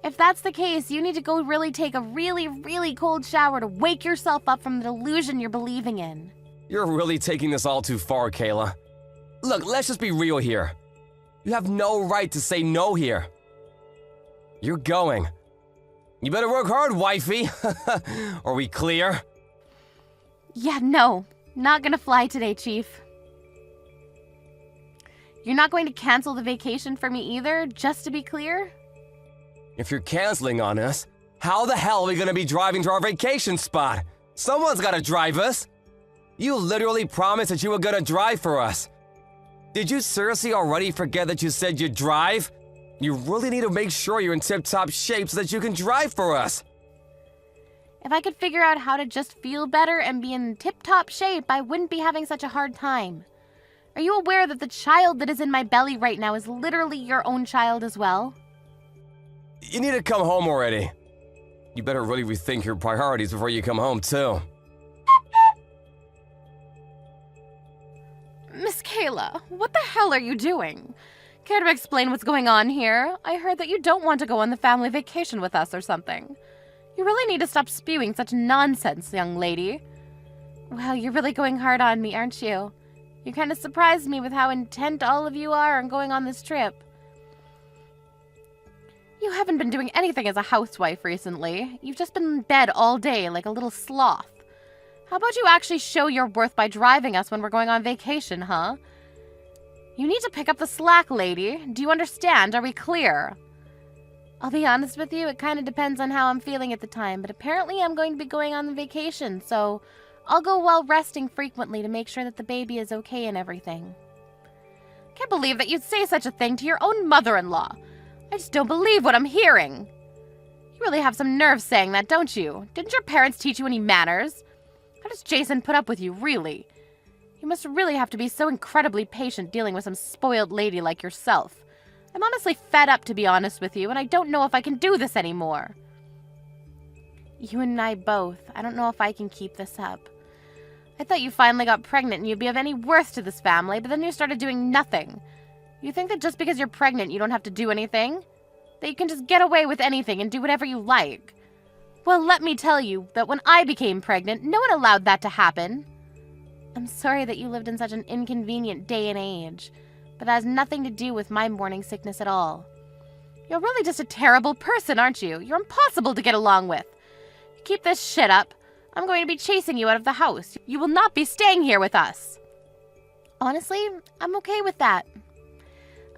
If that's the case, you need to go really take a really cold shower to wake yourself up from the delusion you're believing in. You're really taking this all too far, Kayla. Look, let's just be real here. You have no right to say no here. You're going. You better work hard, wifey. Are we clear? Yeah, no. Not gonna fly today, Chief. You're not going to cancel the vacation for me either, just to be clear? If you're canceling on us, how the hell are we gonna be driving to our vacation spot? Someone's gotta drive us. You literally promised that you were gonna drive for us. Did you seriously already forget that you said you'd drive? You really need to make sure you're in tip-top shape so that you can drive for us. If I could figure out how to just feel better and be in tip-top shape, I wouldn't be having such a hard time. Are you aware that the child that is in my belly right now is literally your own child as well? You need to come home already. You better really rethink your priorities before you come home, too. Miss Kayla, what the hell are you doing? Care to explain what's going on here? I heard that you don't want to go on the family vacation with us or something. You really need to stop spewing such nonsense, young lady. Well, you're really going hard on me, aren't you? You kind of surprised me with how intent all of you are on going on this trip. You haven't been doing anything as a housewife recently. You've just been in bed all day like a little sloth. How about you actually show your worth by driving us when we're going on vacation, huh? You need to pick up the slack, lady. Do you understand? Are we clear? I'll be honest with you, it kind of depends on how I'm feeling at the time, but apparently I'm going to be going on the vacation, so I'll go while resting frequently to make sure that the baby is okay and everything. Can't believe that you'd say such a thing to your own mother-in-law. I just don't believe what I'm hearing. You really have some nerve saying that, don't you? Didn't your parents teach you any manners? How does Jason put up with you, really? You must really have to be so incredibly patient dealing with some spoiled lady like yourself. I'm honestly fed up, to be honest with you, and I don't know if I can do this anymore. You and I both. I don't know if I can keep this up. I thought you finally got pregnant and you'd be of any worth to this family, but then you started doing nothing. You think that just because you're pregnant you don't have to do anything? That you can just get away with anything and do whatever you like? Well, let me tell you that when I became pregnant, no one allowed that to happen. I'm sorry that you lived in such an inconvenient day and age, but that has nothing to do with my morning sickness at all. You're really just a terrible person, aren't you? You're impossible to get along with. You keep this shit up, I'm going to be chasing you out of the house. You will not be staying here with us. Honestly, I'm okay with that.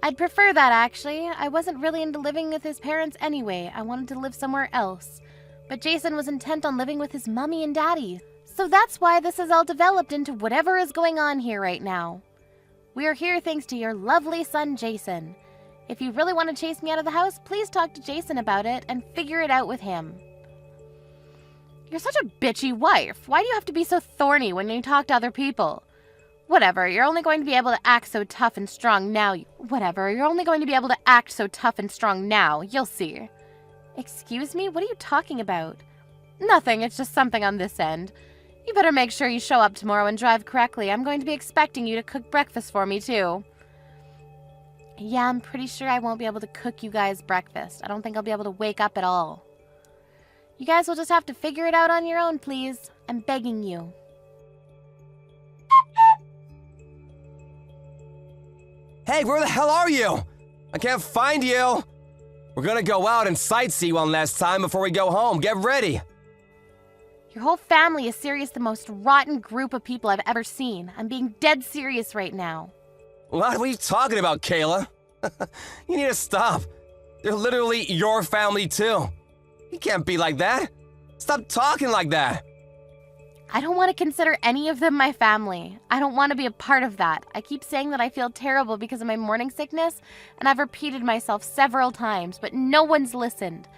I'd prefer that, actually. I wasn't really into living with his parents anyway. I wanted to live somewhere else. But Jason was intent on living with his mommy and daddy. So that's why this has all developed into whatever is going on here right now. We are here thanks to your lovely son, Jason. If you really want to chase me out of the house, please talk to Jason about it and figure it out with him. You're such a bitchy wife. Why do you have to be so thorny when you talk to other people? Whatever, you're only going to be able to act so tough and strong now. You'll see. Excuse me? What are you talking about? Nothing, it's just something on this end. You better make sure you show up tomorrow and drive correctly. I'm going to be expecting you to cook breakfast for me, too. Yeah, I'm pretty sure I won't be able to cook you guys breakfast. I don't think I'll be able to wake up at all. You guys will just have to figure it out on your own, please. I'm begging you. Hey, where the hell are you? I can't find you. We're gonna go out and sightsee one last time before we go home. Get ready. Your whole family is serious, the most rotten group of people I've ever seen. I'm being dead serious right now. What are you talking about, Kayla? You need to stop. They're literally your family, too. You can't be like that. Stop talking like that. I don't want to consider any of them my family. I don't want to be a part of that. I keep saying that I feel terrible because of my morning sickness, and I've repeated myself several times, but no one's listened.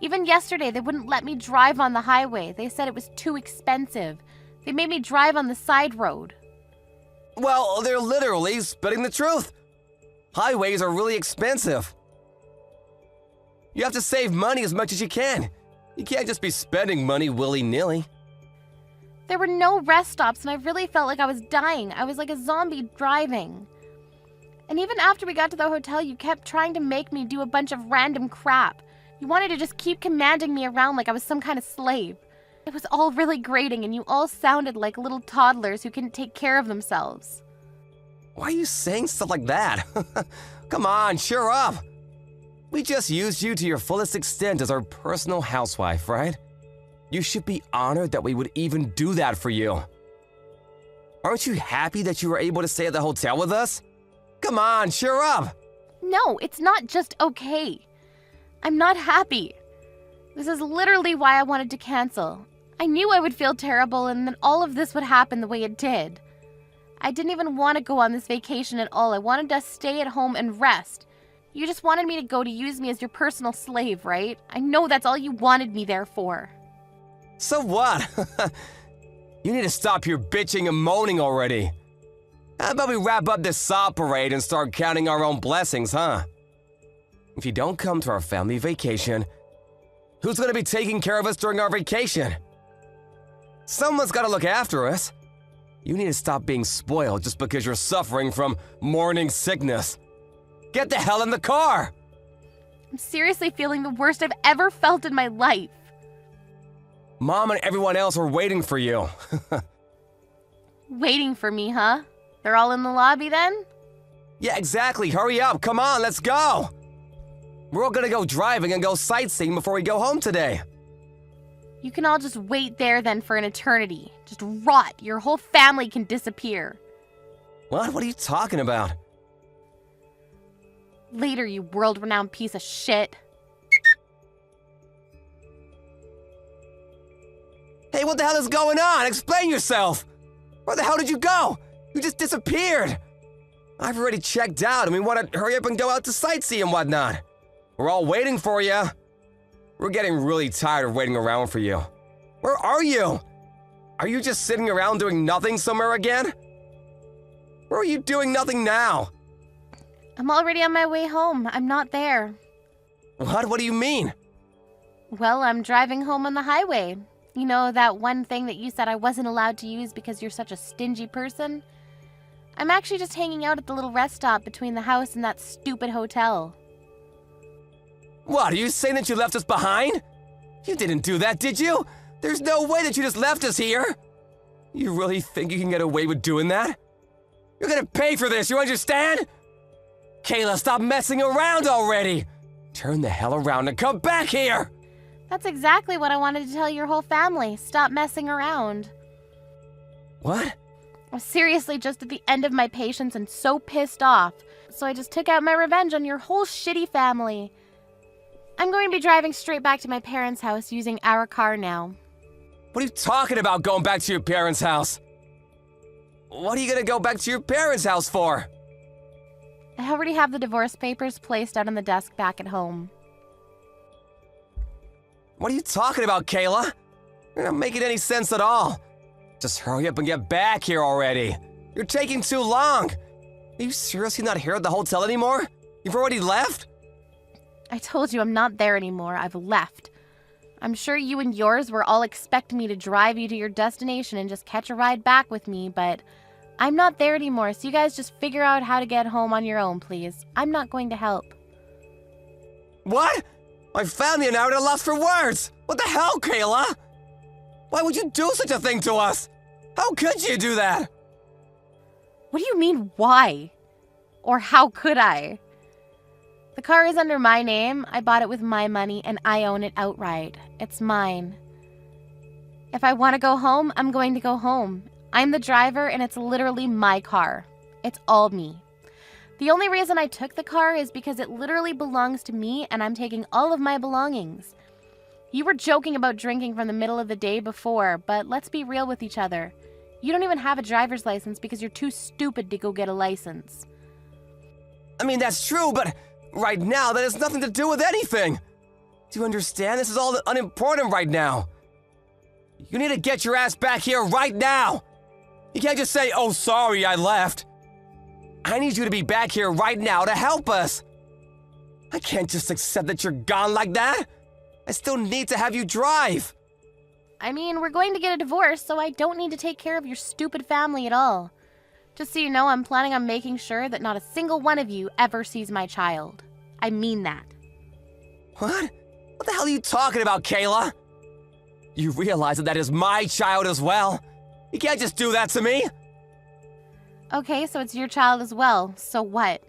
Even yesterday, they wouldn't let me drive on the highway. They said it was too expensive. They made me drive on the side road. Well, they're literally spitting the truth. Highways are really expensive. You have to save money as much as you can. You can't just be spending money willy-nilly. There were no rest stops, and I really felt like I was dying. I was like a zombie driving. And even after we got to the hotel, you kept trying to make me do a bunch of random crap. You wanted to just keep commanding me around like I was some kind of slave. It was all really grating, and you all sounded like little toddlers who couldn't take care of themselves. Why are you saying stuff like that? Come on, cheer up. We just used you to your fullest extent as our personal housewife, right? You should be honored that we would even do that for you. Aren't you happy that you were able to stay at the hotel with us? Come on, cheer up. No, it's not just okay. I'm not happy. This is literally why I wanted to cancel. I knew I would feel terrible and then all of this would happen the way it did. I didn't even want to go on this vacation at all. I wanted to stay at home and rest. You just wanted me to go to use me as your personal slave, right? I know that's all you wanted me there for. So what? You need to stop your bitching and moaning already. How about we wrap up this sob parade and start counting our own blessings, huh? If you don't come to our family vacation, who's gonna be taking care of us during our vacation? Someone's gotta look after us. You need to stop being spoiled just because you're suffering from morning sickness. Get the hell in the car! I'm seriously feeling the worst I've ever felt in my life. Mom and everyone else are waiting for you. Waiting for me, huh? They're all in the lobby then? Yeah, exactly. Hurry up. Come on, let's go. We're all gonna go driving and go sightseeing before we go home today. You can all just wait there then for an eternity. Just rot. Your whole family can disappear. What? What are you talking about? Later, you world-renowned piece of shit. Hey, what the hell is going on? Explain yourself. Where the hell did you go? You just disappeared. I've already checked out and we want to hurry up and go out to sightsee and whatnot. We're all waiting for you. We're getting really tired of waiting around for you. Where are you? Are you just sitting around doing nothing somewhere again? Where are you doing nothing now? I'm already on my way home. I'm not there. What? What do you mean? Well, I'm driving home on the highway. You know, that one thing that you said I wasn't allowed to use because you're such a stingy person? I'm actually just hanging out at the little rest stop between the house and that stupid hotel. What, are you saying that you left us behind? You didn't do that, did you? There's no way that you just left us here. You really think you can get away with doing that? You're gonna pay for this, you understand? Kayla, stop messing around already! Turn the hell around and come back here! That's exactly what I wanted to tell your whole family. Stop messing around. What? I'm seriously just at the end of my patience and so pissed off. So I just took out my revenge on your whole shitty family. I'm going to be driving straight back to my parents' house using our car now. What are you talking about going back to your parents' house? What are you gonna go back to your parents' house for? I already have the divorce papers placed out on the desk back at home. What are you talking about, Kayla? You're not making any sense at all. Just hurry up and get back here already. You're taking too long. Are you seriously not here at the hotel anymore? You've already left? I told you I'm not there anymore. I've left. I'm sure you and yours were all expecting me to drive you to your destination and just catch a ride back with me, but I'm not there anymore, so you guys just figure out how to get home on your own, please. I'm not going to help. What? My family and I are at a loss for words. What the hell, Kayla? Why would you do such a thing to us? How could you do that? What do you mean, why? Or how could I? The car is under my name. I bought it with my money, and I own it outright. It's mine. If I want to go home, I'm going to go home. I'm the driver, and it's literally my car. It's all me. The only reason I took the car is because it literally belongs to me, and I'm taking all of my belongings. You were joking about drinking from the middle of the day before, but let's be real with each other. You don't even have a driver's license because you're too stupid to go get a license. I mean, that's true, but right now that has nothing to do with anything. Do you understand? This is all unimportant right now. You need to get your ass back here right now. You can't just say, oh, sorry, I left. I need you to be back here right now to help us. I can't just accept that you're gone like that. I still need to have you drive. I mean, we're going to get a divorce, so I don't need to take care of your stupid family at all. Just so you know, I'm planning on making sure that not a single one of you ever sees my child. I mean that. What? What the hell are you talking about, Kayla? You realize that is my child as well. You can't just do that to me. Okay, so it's your child as well. So what?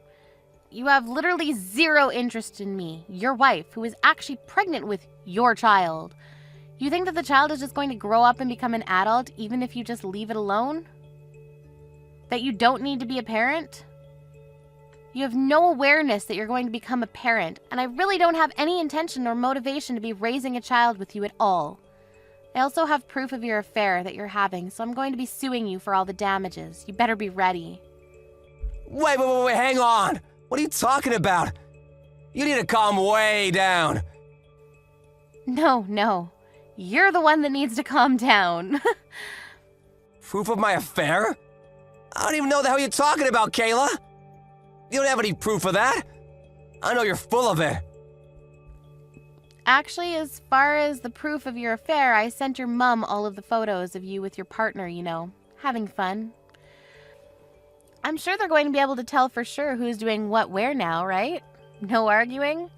You have literally zero interest in me, your wife, who is actually pregnant with your child. You think that the child is just going to grow up and become an adult even if you just leave it alone? That you don't need to be a parent? You have no awareness that you're going to become a parent, and I really don't have any intention or motivation to be raising a child with you at all. I also have proof of your affair that you're having, so I'm going to be suing you for all the damages. You better be ready. Wait, hang on. What are you talking about? You need to calm way down. No. You're the one that needs to calm down. Proof of my affair? I don't even know the hell you're talking about, Kayla. You don't have any proof of that. I know you're full of it. Actually, as far as the proof of your affair, I sent your mom all of the photos of you with your partner, you know, having fun. I'm sure they're going to be able to tell for sure who's doing what where now, right? No arguing?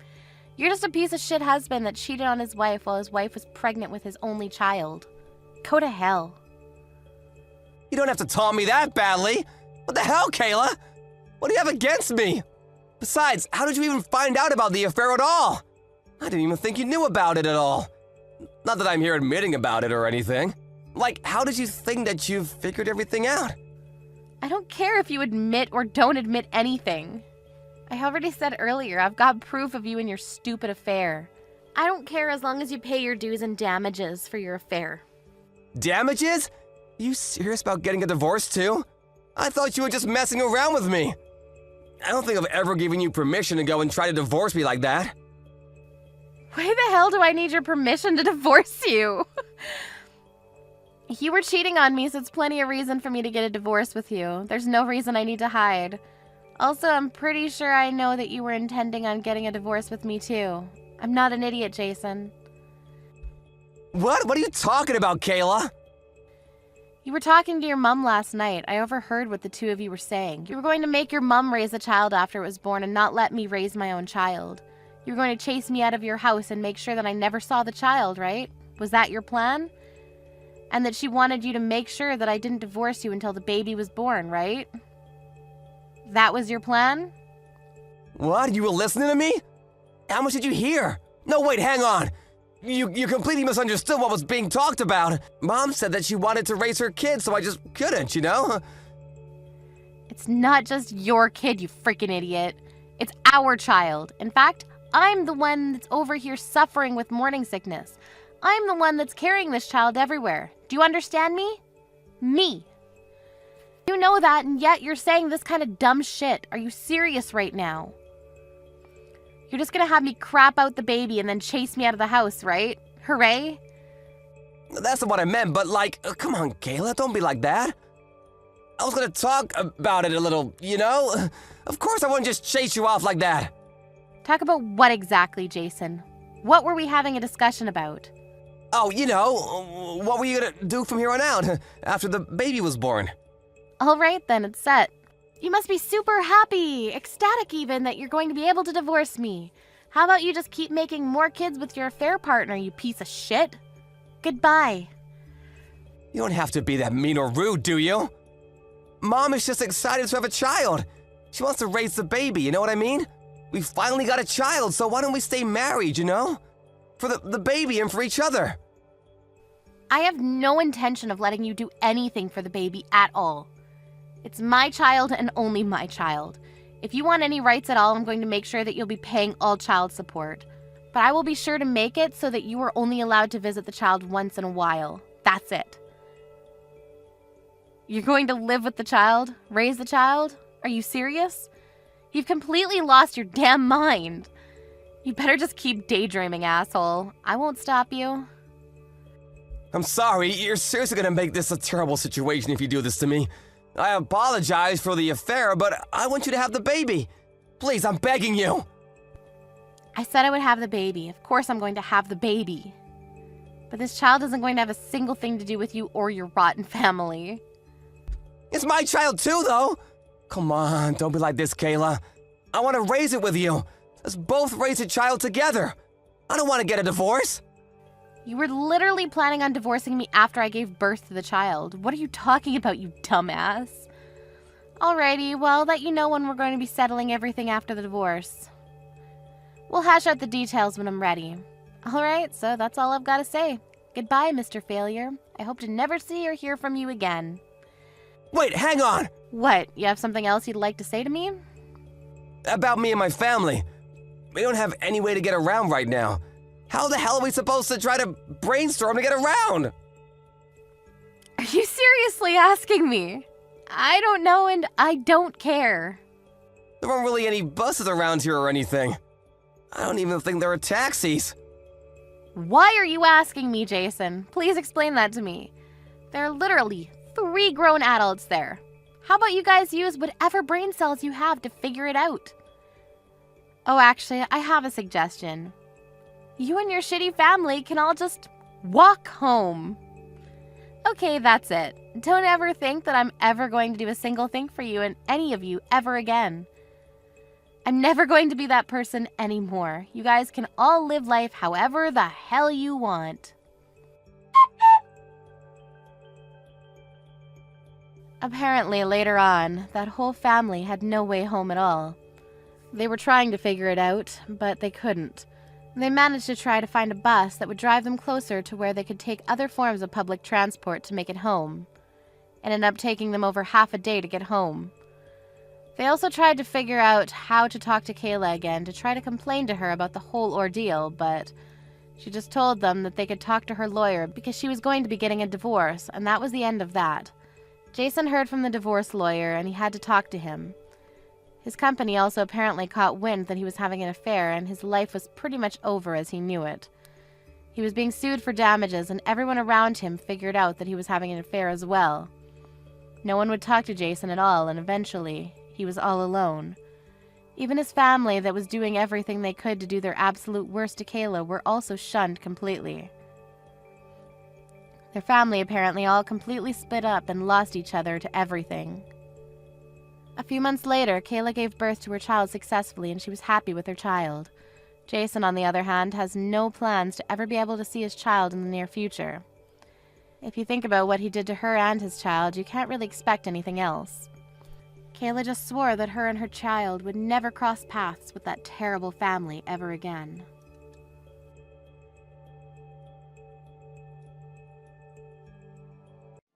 You're just a piece of shit husband that cheated on his wife while his wife was pregnant with his only child. Go to hell. You don't have to taunt me that badly. What the hell, Kayla? What do you have against me? Besides, how did you even find out about the affair at all? I didn't even think you knew about it at all. Not that I'm here admitting about it or anything. Like, how did you think that you figured everything out? I don't care if you admit or don't admit anything. I already said earlier, I've got proof of you and your stupid affair. I don't care as long as you pay your dues and damages for your affair. Damages? Are you serious about getting a divorce too? I thought you were just messing around with me. I don't think I've ever given you permission to go and try to divorce me like that. Why the hell do I need your permission to divorce you? You were cheating on me, so it's plenty of reason for me to get a divorce with you. There's no reason I need to hide. Also, I'm pretty sure I know that you were intending on getting a divorce with me too. I'm not an idiot, Jason. What? What are you talking about, Kayla? You were talking to your mom last night. I overheard what the two of you were saying. You were going to make your mom raise the child after it was born and not let me raise my own child. You were going to chase me out of your house and make sure that I never saw the child, right? Was that your plan? And that she wanted you to make sure that I didn't divorce you until the baby was born, right? That was your plan? What? You were listening to me? How much did you hear? No, wait, hang on. You completely misunderstood what was being talked about. Mom said that she wanted to raise her kid, so I just couldn't, you know? It's not just your kid, you freaking idiot. It's our child. In fact, I'm the one that's over here suffering with morning sickness. I'm the one that's carrying this child everywhere. Do you understand me? Me. You know that, and yet you're saying this kind of dumb shit. Are you serious right now? You're just gonna have me crap out the baby and then chase me out of the house, right? Hooray? That's not what I meant, but like, come on, Kayla, don't be like that. I was gonna talk about it a little, you know? Of course I wouldn't just chase you off like that. Talk about what exactly, Jason? What were we having a discussion about? Oh, you know, what were you gonna do from here on out, after the baby was born? All right, then, it's set. You must be super happy, ecstatic even, that you're going to be able to divorce me. How about you just keep making more kids with your affair partner, you piece of shit? Goodbye. You don't have to be that mean or rude, do you? Mom is just excited to have a child. She wants to raise the baby, you know what I mean? We finally got a child, so why don't we stay married, you know? For the baby and for each other. I have no intention of letting you do anything for the baby at all. It's my child and only my child. If you want any rights at all, I'm going to make sure that you'll be paying all child support. But I will be sure to make it so that you are only allowed to visit the child once in a while. That's it. You're going to live with the child? Raise the child? Are you serious? You've completely lost your damn mind. You better just keep daydreaming, asshole. I won't stop you. I'm sorry, you're seriously gonna make this a terrible situation if you do this to me. I apologize for the affair, but I want you to have the baby. Please, I'm begging you. I said I would have the baby. Of course I'm going to have the baby. But this child isn't going to have a single thing to do with you or your rotten family. It's my child too, though. Come on, don't be like this, Kayla. I want to raise it with you. Let's both raise a child together. I don't want to get a divorce. You were literally planning on divorcing me after I gave birth to the child. What are you talking about, you dumbass? Alrighty, well, I'll let you know when we're going to be settling everything after the divorce. We'll hash out the details when I'm ready. Alright, so that's all I've got to say. Goodbye, Mr. Failure. I hope to never see or hear from you again. Wait, hang on! What, you have something else you'd like to say to me? About me and my family. We don't have any way to get around right now. How the hell are we supposed to try to brainstorm to get around? Are you seriously asking me? I don't know and I don't care. There aren't really any buses around here or anything. I don't even think there are taxis. Why are you asking me, Jason? Please explain that to me. There are literally 3 grown adults there. How about you guys use whatever brain cells you have to figure it out? Oh, actually, I have a suggestion. You and your shitty family can all just walk home. Okay, that's it. Don't ever think that I'm ever going to do a single thing for you and any of you ever again. I'm never going to be that person anymore. You guys can all live life however the hell you want. Apparently, later on, that whole family had no way home at all. They were trying to figure it out, but they couldn't. They managed to try to find a bus that would drive them closer to where they could take other forms of public transport to make it home. It ended up taking them over half a day to get home. They also tried to figure out how to talk to Kayla again to try to complain to her about the whole ordeal, but she just told them that they could talk to her lawyer because she was going to be getting a divorce, and that was the end of that. Jason heard from the divorce lawyer, and he had to talk to him. His company also apparently caught wind that he was having an affair, and his life was pretty much over as he knew it. He was being sued for damages, and everyone around him figured out that he was having an affair as well. No one would talk to Jason at all, and eventually, he was all alone. Even his family that was doing everything they could to do their absolute worst to Kayla were also shunned completely. Their family apparently all completely split up and lost each other to everything. A few months later, Kayla gave birth to her child successfully and she was happy with her child. Jason, on the other hand, has no plans to ever be able to see his child in the near future. If you think about what he did to her and his child, you can't really expect anything else. Kayla just swore that her and her child would never cross paths with that terrible family ever again.